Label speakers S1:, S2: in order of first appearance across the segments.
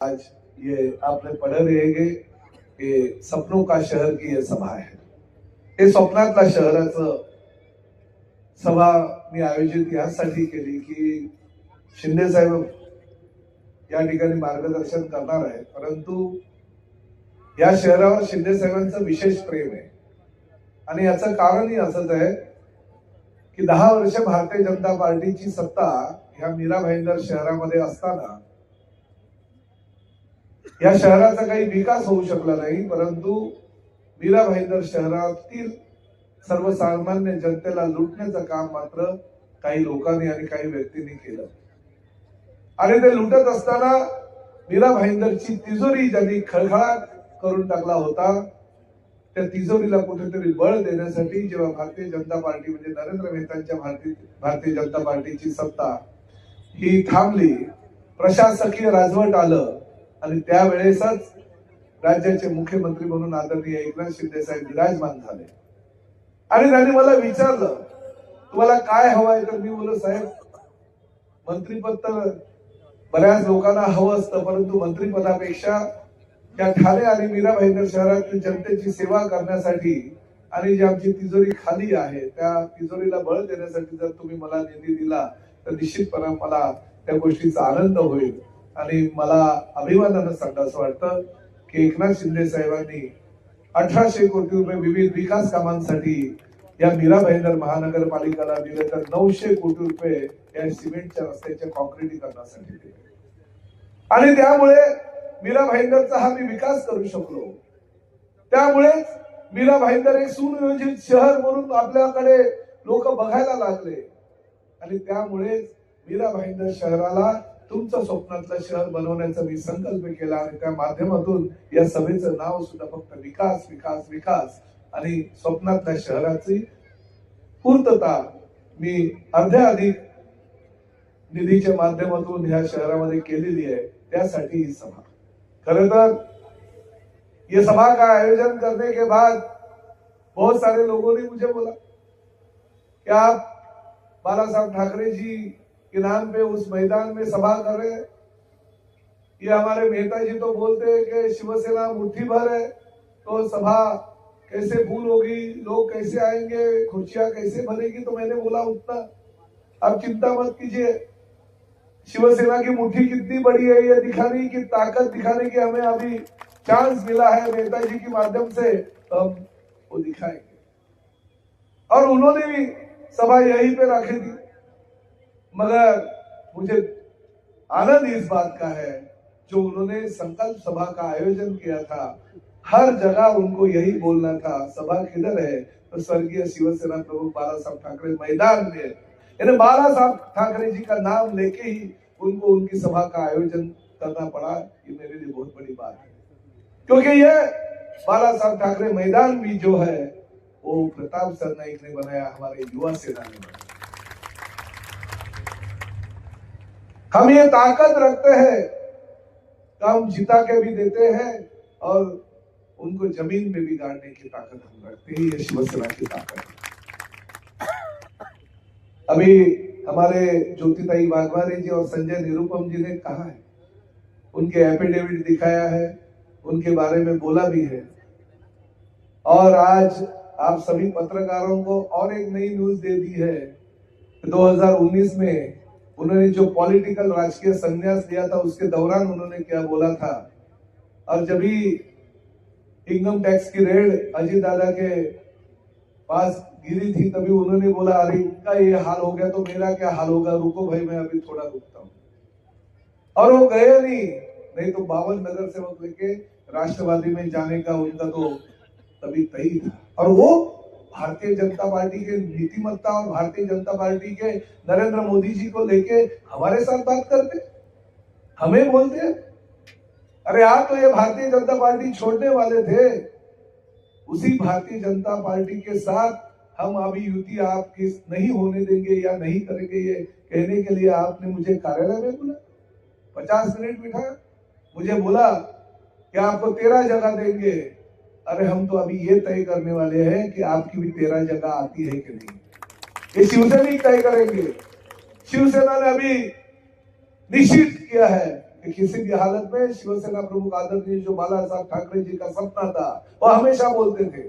S1: आज ये आपने पढ़ रहेगे की सपनों का शहर की ये सभा आहे. हे स्वप्नातल्या शहराचं सभा मी आयोजित यासाठी केली की शिंदे साहेब या ठिकाणी मार्गदर्शन करणार आहे. परंतु या शहरावर शिंदे साहेबांचं विशेष प्रेम आहे आणि याचं कारणही असंच आहे की 10 वर्ष भारतीय जनता पार्टीची सत्ता ह्या मीरा भाईंदर शहरामध्ये असताना या शहराचा काही विकास होऊ शकला नाही. परंतु मीरा भाईंदर शहरातील सर्वसामान्य जनतेला लुटण्याचं काम मात्र काही लोकांनी आणि काही व्यक्तींनी केलं आणि ते लुटत असताना मीरा भाईंदरची तिजोरी ज्यांनी खळखळाट करून टाकला होता त्या तिजोरीला कुठेतरी बळ देण्यासाठी जेव्हा भारतीय जनता पार्टी म्हणजे नरेंद्र मेहतांच्या भारतीय जनता पार्टीची सत्ता ही थांबली, प्रशासकीय राजवट आलं आणि त्यावेळेसच राज्याचे मुख्यमंत्री म्हणून आदरणीय एकनाथ शिंदे साहेब विराजमान झाले आणि त्यांनी मला विचारलं तुम्हाला काय हवंय. तर मी बोललो साहेब मंत्रीपद तर बऱ्याच लोकांना हवं असतं, परंतु मंत्रीपदापेक्षा त्या ठाणे आणि मीरा भाईंदर शहरातील जनतेची सेवा करण्यासाठी आणि जी आमची तिजोरी खाली आहे त्या तिजोरीला बळ देण्यासाठी जर तुम्ही मला निधी दिला तर निश्चितपणे मला त्या गोष्टीचा आनंद होईल. आणि मला अभिमानानं सांगावं वाटतं की एकनाथ शिंदे साहेबांनी 1800 कोटी रुपये विविध विकास कामांसाठी या मीरा भाईंदर महानगरपालिकेला दिले तर 900 कोटी रुपये या सिमेंटच्या रस्त्याच्या कॉन्क्रिटीकरणासाठी दिले आणि त्यामुळे मीरा भाईंदरचा हा मी विकास करू शकलो. त्यामुळे मीरा भाईंदर एक सुनियोजित शहर म्हणून आपल्याकडे लोक बघायला लागले आणि त्यामुळे मीरा भाईंदर शहराला तुमचं स्वप्नातलं शहर बनवण्याचा मी संकल्प केला आणि त्या माध्यमातून या सभेचं नाव सुद्धा फक्त विकास विकास विकास आणि स्वप्नातल्या शहराची पूर्तता मी अर्ध्या अधिक निधीच्या माध्यमातून ह्या शहरामध्ये केलेली आहे. त्यासाठी ही सभा. खरे तर ये सभा का आयोजन करने के बाद बहुत सारे लोगों ने मुझे बोला कि आप बाला साहब ठाकरे जी के नाम पे उस मैदान में सभा कर रहे हैं. ये हमारे मेहता जी तो बोलते हैं कि शिवसेना मुट्ठी भर है तो सभा कैसे फूल होगी, लोग कैसे आएंगे, खुर्सियां कैसे भरेगी. तो मैंने बोला उतना आप चिंता मत कीजिए. शिवसेना की मुट्ठी कितनी बड़ी है ये दिखाने की ताकत दिखाने की हमें अभी चांस मिला है मेहता जी के माध्यम से, तो हम वो दिखाएंगे. और उन्होंने भी सभा यहीं पे रखी थी. मगर मुझे आनंद इस बात का है जो उन्होंने संकल्प सभा का आयोजन किया था, हर जगह उनको यही बोलना था सभा किधर है तो स्वर्गीय शिवसेना प्रमुख बाला साहब ठाकरे मैदान में. यानी बाला साहब ठाकरे जी का नाम लेके ही उनको उनकी सभा का आयोजन करना पड़ा. ये मेरे लिए बहुत बड़ी बात है क्योंकि ये बाला साहब ठाकरे मैदान भी जो है वो प्रताप सरनाईक ने बनाया, हमारे युवा सेना ने बनाया. हम ये ताकत रखते हैं तो हम जिता के भी देते हैं और उनको जमीन में भी गाड़ने की ताकत हम रखते हैं. ये शिवसेना की ताकत है. अभी हमारे ज्योतिताई वाघवारे जी और संजय निरुपम जी ने कहा है, उनके एफिडेविट दिखाया है, उनके बारे में बोला भी है. और आज आप सभी पत्रकारों को और एक नई न्यूज दे दी है. 2019 में उन्होंने जो पॉलिटिकल राजकीय संन्यास लिया था उसके दौरान उन्होंने क्या बोला था. और जब भी इनकम टैक्स की रेड अजीत दादा के पास गिरी थी तभी उन्होंने बोला अरे इनका ये हाल हो गया तो मेरा क्या हाल होगा, रुको भाई मैं अभी थोड़ा रुकता हूं. और वो गए नहीं तो 52 नगर सेवक लेके राष्ट्रवादी में जाने का उनका तो तभी तय था. और वो भारतीय जनता पार्टी के नीतिमत्ता और भारतीय जनता पार्टी के नरेंद्र मोदी जी को लेके हमारे साथ बात करते, हमें बोलते अरे आप तो ये भारतीय जनता पार्टी छोड़ने वाले थे. उसी भारतीय जनता पार्टी के साथ हम अभी युति आपकी नहीं होने देंगे या नहीं करेंगे ये कहने के लिए आपने मुझे कार्यालय में बुला, 50 मिनट बिठाया, मुझे बोला कि आपको 13 जगह देंगे. अरे हम तो अभी ये तय करने वाले हैं कि आपकी भी 13 जगह आती है कि नहीं, ये शिवसेना ही तय करेंगे. शिवसेना ने अभी निश्चित किया है कि किसी भी हालत में शिवसेना प्रमुख आदरणीय जो बाला साहब ठाकरे जी का सपना था, वो हमेशा बोलते थे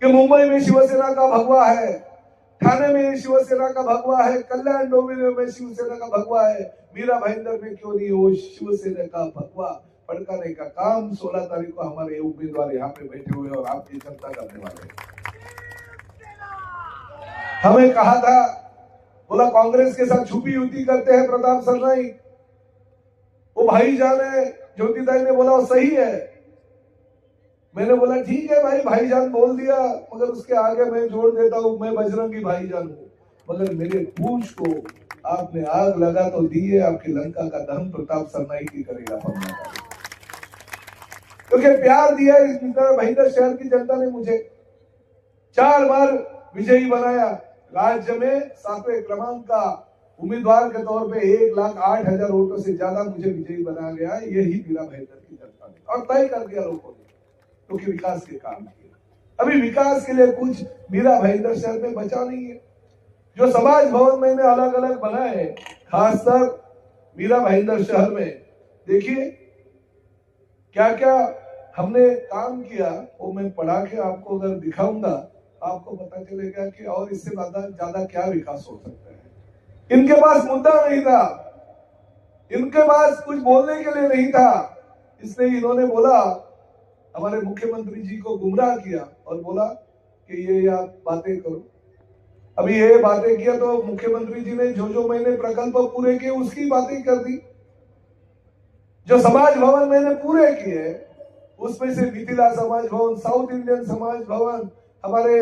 S1: कि मुंबई में शिवसेना का भगवा है, ठाणे में शिवसेना का भगवा है, कल्याण डोंबिवली में शिवसेना का भगवा है, मीरा भाईंदर में क्यों नहीं वो शिवसेना का भगवा फड़काने का काम 16 तारीख को हमारे उम्मीदवार यहाँ पे बैठे हुए और आपकी जनता करने वाले। हमें कहा था, बोला कांग्रेस के साथ छुपी युति करते हैं प्रताप सरनाईक, वो भाईजान है। ज्योतिदाई ने बोला वो सही है। मैंने बोला ठीक है भाई, भाईजान बोल दिया, मगर उसके आगे मैं जोड़ देता हूं मैं बजरंगी भाईजान हूं। मगर मेरे पूंछ को आपने आग लगा तो दी है, आपकी लंका का दहन प्रताप सरनाईक ही करेगा। क्योंकि प्यार दिया इस भाईंदर शहर की जनता ने मुझे 4 बार विजयी बनाया। राज्य में 7वें क्रमांक का उम्मीदवार के तौर पे 1,08,000 वोटों से ज्यादा मुझे विजयी बनाया गया। यही मीरा भाईंदर की जनता ने और तय कर दिया लोगों ने, क्योंकि विकास के काम किए। अभी विकास के लिए कुछ मीरा भाईंदर शहर में बचा नहीं है। जो समाज भवन मैंने अलग अलग बनाए, खासकर मीरा भाईंदर शहर में, देखिए क्या क्या हमने काम किया, वो मैं पढ़ा के आपको अगर दिखाऊंगा आपको पता चलेगा कि और इससे ज्यादा क्या विकास हो सकता है। इनके पास मुद्दा नहीं था, इनके पास कुछ बोलने के लिए नहीं था, इसलिए इन्होंने बोला, हमारे मुख्यमंत्री जी को गुमराह किया और बोला कि ये आप बातें करो। अभी ये बातें किया तो मुख्यमंत्री जी ने जो मैंने प्रकल्प पूरे किए उसकी बातें कर दी। जो समाज भवन मैंने पूरे किए उसमें से मिथिला समाज भवन, साउथ इंडियन समाज भवन, हमारे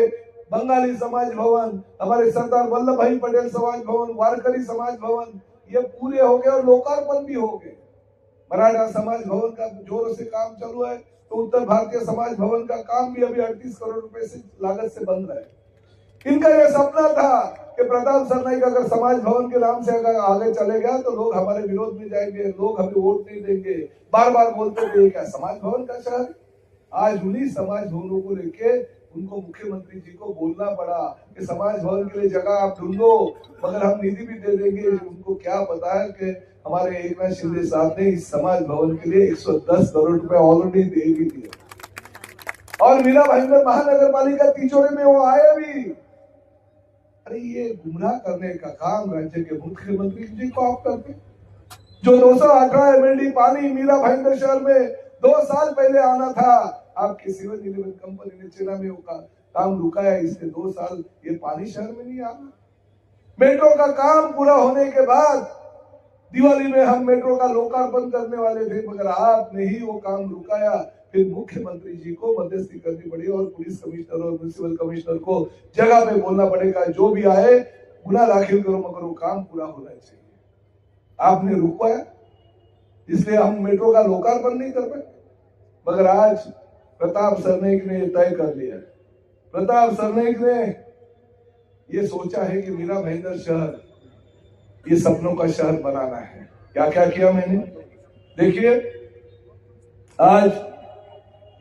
S1: बंगाली समाज भवन, हमारे सरदार वल्लभ भाई पटेल समाज भवन, वारकरी समाज भवन, ये पूरे हो गए और लोकार्पण भी हो गए। मराठा समाज भवन का जोरों से काम चालू है, तो उत्तर भारतीय समाज भवन का काम भी अभी 38 करोड़ रुपए से लागत से बन रहा है। इनका यह सपना था कि प्रताप सरनाईक अगर समाज भवन के नाम से अगर आगे चले गया तो लोग हमारे विरोध में जाएंगे, लोग हमें वोट नहीं देंगे। बार बार बोलते थे क्या समाज भवन का शहर। आज उन्हीं समाज भवनों को लेके उनको मुख्यमंत्री जी को बोलना पड़ा कि समाज भवन के लिए जगह आप ढूंढो, मगर हम निधि भी दे देंगे। उनको क्या पता है कि हमारे एकनाथ शिंदे साहब ने इस समाज भवन के लिए 110 करोड़ रुपए ऑलरेडी दे भी दिए और मीरा भाईंदर महानगर पालिका तिजोरी में वो आए भी। अरे ये गुमराह करने का काम राज्य के मुख्यमंत्री जी को आप करते। जो 218 MLD पानी मीरा भाईंदर शहर में 2 साल पहले आना था, आपकी सिविल इलेवन कंपनी ने चेना में काम रुकाया, इससे 2 साल ये पानी शहर में नहीं आना। मेट्रो का काम पूरा होने के बाद दिवाली में हम मेट्रो का लोकार्पण करने वाले थे, मगर आपने ही वो काम रुकाया। फिर मुख्यमंत्री जी को मध्यस्थी करनी पड़ी और पुलिस कमिश्नर और म्युनिसिपल कमिश्नर को जगह पे बोलना पड़ेगा, जो भी आए गुना दाखिल करो, मगर वो काम पूरा होना चाहिए। आपने रुकवाया, इसलिए हम मेट्रो का लोकार्पण नहीं कर पाए। मगर आज प्रताप सरनाईक ने तय कर लिया। प्रताप सरनाईक ने ये सोचा है कि मीरा भाईंदर शहर ये सपनों का शहर बनाना है। क्या क्या किया मैंने, देखिए आज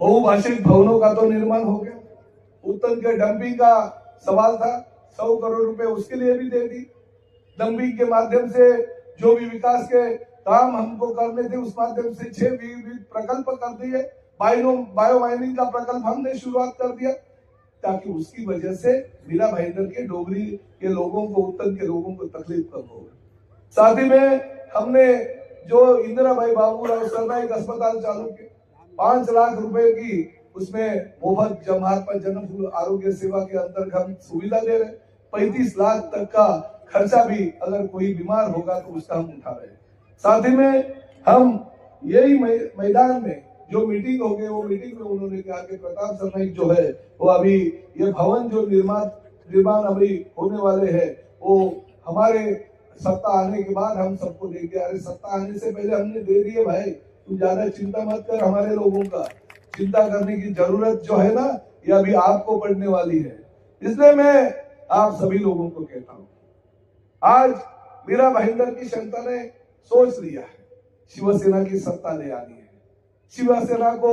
S1: बहुभाषिक भवनों का तो निर्माण हो गया। उत्तन के डंपिंग का सवाल था, 100 करोड़ रुपए उसके लिए भी दे दी। डंपिंग के माध्यम से जो भी विकास के काम हमको करने थे उस माध्यम से 6 प्रकल्प कर दिए। बायो माइनिंग का प्रकल्प हमने शुरुआत कर दिया, ताकि उसकी वजह से मीरा भाईंदर के डोगरी के लोगों को, उत्तन के लोगों को तकलीफ कम हो। साथ ही में हमने जो इंदिरा भाई बाबूराव सरनाईक अस्पताल चालू किया, 5 लाख रुपए की उसमें मुफ्त महात्मा जन आरोग्य सेवा के अंतर्गत हम सुविधा दे रहे। 35 लाख तक का खर्चा भी अगर कोई बीमार होगा तो उसका हम उठा रहे। साथ ही में हम यही मैदान में जो मीटिंग हो गई, वो मीटिंग में उन्होंने कहा कि प्रताप सरनाईक जो है वो अभी ये भवन जो निर्माण अभी होने वाले हैं, वो हमारे सत्ता आने के बाद हम सबको देंगे। अरे सत्ता आने से पहले हमने दे दिए भाई, तू ज्यादा चिंता मत कर। हमारे लोगों का चिंता करने की जरूरत जो है ना, ये अभी आपको पड़ने वाली है। इसलिए मैं आप सभी लोगों को कहता हूं, आज मीरा भाईंदर की जनता ने सोच लिया है शिवसेना की सत्ता ले आनी है, शिवसेना को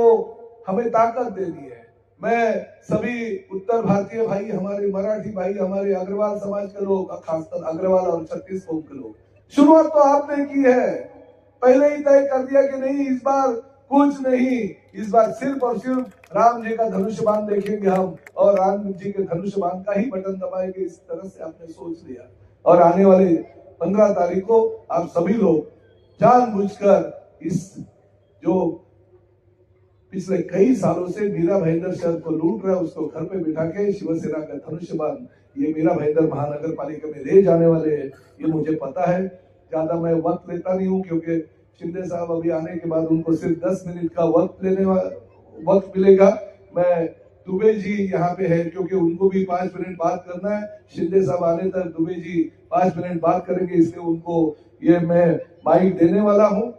S1: हमें ताकत देनी है। मैं सभी उत्तर भारतीय भाई, हमारे मराठी भाई, हमारे अग्रवाल समाज के लोग, खासकर अग्रवाल और छत्तीस कौम के लोग, शुरुआत तो आपने की है, पहले ही तय कर दिया कि नहीं इस बार कुछ नहीं, इस बार सिर्फ और सिर्फ राम जी का धनुष बाण देखेंगे हम और राम जी के धनुष बाण का ही बटन दबाएंगे, इस तरह से आपने सोच लिया। और आने वाले 15 तारीख को आप सभी लोग जानबूझकर इस जो पिछले कई सालों से मीरा भाईंदर शहर को लूट रहा है उसको घर पे बिठा के शिवसेना का धनुष बाण ये मीरा भाईंदर महानगर पालिका में ले जाने वाले हैं, ये मुझे पता है। ज्यादा मैं वक्त लेता नहीं हूँ क्योंकि शिंदे साहब अभी आने के बाद उनको सिर्फ 10 मिनट का वक्त मिलेगा। मैं दुबे जी यहाँ पे है क्योंकि उनको भी 5 मिनट बात करना है। शिंदे साहब आने तक दुबे जी 5 मिनट बात करेंगे, इसलिए उनको ये मैं माइक देने वाला हूँ।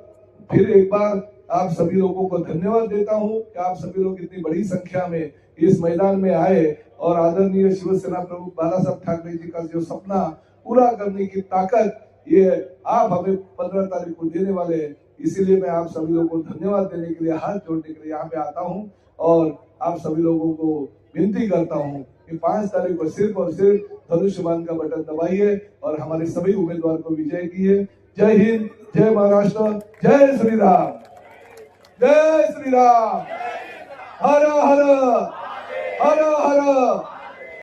S1: फिर एक बार आप सभी लोगों को धन्यवाद देता हूँ कि आप सभी लोग इतनी बड़ी संख्या में इस मैदान में आए और आदरणीय शिवसेना प्रमुख बाला साहब ठाकरे जी का जो सपना पूरा करने की ताकत ये आप हमें 15 तारीख को देने वाले हैं। इसीलिए मैं आप सभी लोगों को धन्यवाद देने के लिए, हाथ जोड़ने के लिए यहाँ पे आता हूँ और आप सभी लोगों को विनती करता हूँ कि 5 तारीख को सिर्फ और सिर्फ धनुष बाण का बटन दबाइए और हमारे सभी उम्मीदवार को विजय कीजिए। जय हिंद, जय महाराष्ट्र, जय श्री राम, जय श्री राम, हर हर हर हर